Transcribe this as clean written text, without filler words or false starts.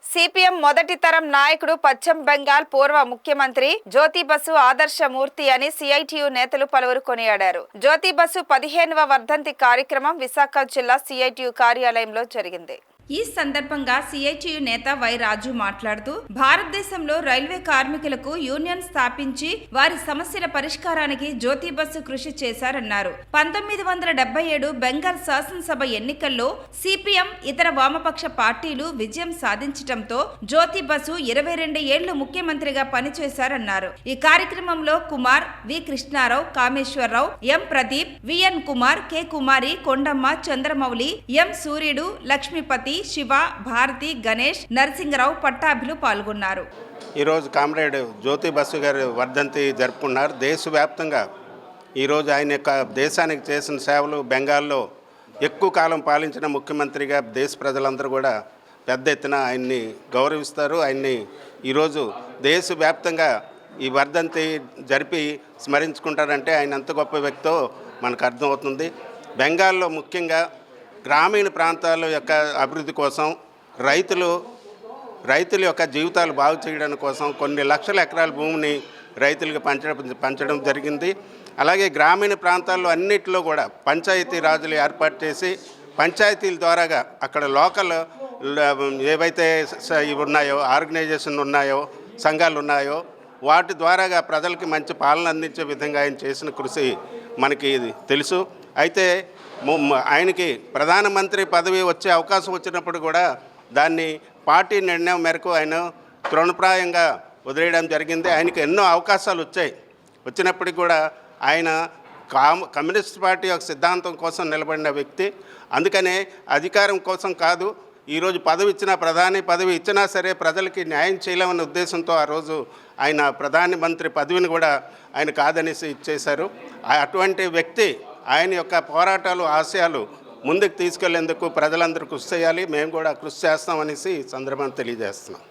CPM మొదటి తరం నాయకుడు పశ్చిమ బెంగాల్ పూర్వ ముఖ్యమంత్రి జ్యోతి బసు ఆదర్శమూర్తి అని సిఐటియు నేతలు పలువురు కొనియాడారు. జ్యోతి బసు 15వ వర్ధంతి కార్యక్రమం విశాఖ జిల్లా సిఐటియు కార్యాలయంలో జరిగింది. ఈ సందర్భంగా సిఐటియు నేత వై రాజు మాట్లాడుతూ, భారతదేశంలో రైల్వే కార్మికులకు యూనియన్ స్థాపించి వారి సమస్యల పరిష్కారానికి జ్యోతి బసు కృషి చేశారన్నారు. 1977 బెంగాల్ శాసనసభ ఎన్నికల్లో సిపిఎం ఇతర వామపక్ష పార్టీలు విజయం సాధించడంతో జ్యోతి బసు 22 ఏళ్లు ముఖ్యమంత్రిగా పనిచేశారన్నారు. ఈ కార్యక్రమంలో కుమార్, వి కృష్ణారావు, కామేశ్వరరావు, ఎం ప్రదీప్, విఎన్ కుమార్, కె కుమారి, కొండమ్మ, చంద్రమౌళి, ఎం సూర్యుడు, లక్ష్మీపతి, శివ, భారతి, గణేష్, నరసింగరావు, పట్టాభిలు పాల్గొన్నారు. ఈరోజు కామ్రేడ్ జ్యోతి బసు గారి వర్ధంతి జరుపుకున్నారు. దేశవ్యాప్తంగా ఈరోజు ఆయన యొక్క దేశానికి చేసిన సేవలు, బెంగాల్లో ఎక్కువ కాలం పాలించిన ముఖ్యమంత్రిగా దేశ ప్రజలందరూ కూడా పెద్ద ఎత్తున ఆయన్ని గౌరవిస్తారు. ఆయన్ని ఈరోజు దేశవ్యాప్తంగా ఈ వర్ధంతి జరిపి స్మరించుకుంటారంటే ఆయన ఎంత గొప్ప వ్యక్తో మనకు అర్థమవుతుంది. బెంగాల్లో ముఖ్యంగా గ్రామీణ ప్రాంతాల యొక్క అభివృద్ధి కోసం రైతుల యొక్క జీవితాలు బాగు చేయడం కోసం కొన్ని లక్షల ఎకరాల భూమిని రైతులకు పంచడం జరిగింది. అలాగే గ్రామీణ ప్రాంతాల్లో అన్నిటిలో కూడా పంచాయతీ రాజులు ఏర్పాటు చేసి పంచాయతీల ద్వారాగా అక్కడ లోకల్ ఏవైతే ఇవి ఉన్నాయో, ఆర్గనైజేషన్ ఉన్నాయో, సంఘాలు ఉన్నాయో వాటి ద్వారాగా ప్రజలకి మంచి పాలన అందించే విధంగా ఆయన చేసిన కృషి మనకి తెలుసు. అయితే ఆయనకి ప్రధానమంత్రి పదవి వచ్చే అవకాశం వచ్చినప్పుడు కూడా దాన్ని పార్టీ నిర్ణయం మేరకు ఆయన తృణప్రాయంగా వదిలేయడం జరిగింది. ఆయనకి ఎన్నో అవకాశాలు వచ్చినప్పటికీ కూడా ఆయన కమ్యూనిస్ట్ పార్టీ యొక్క సిద్ధాంతం కోసం నిలబడిన వ్యక్తి. అందుకనే అధికారం కోసం కాదు, ఈరోజు పదవి ఇచ్చినా, ప్రధాని పదవి ఇచ్చినా సరే ప్రజలకి న్యాయం చేయలేమన్న ఉద్దేశంతో ఆ రోజు ఆయన ప్రధానమంత్రి పదవిని కూడా ఆయన కాదనేసి ఇచ్చేశారు. అటువంటి వ్యక్తి ఆయన యొక్క పోరాటాలు, ఆశయాలు ముందుకు తీసుకెళ్లేందుకు ప్రజలందరూ కృషి చేయాలి. మేము కూడా కృషి చేస్తామనేసి సందర్భాన్ని తెలియజేస్తున్నాం.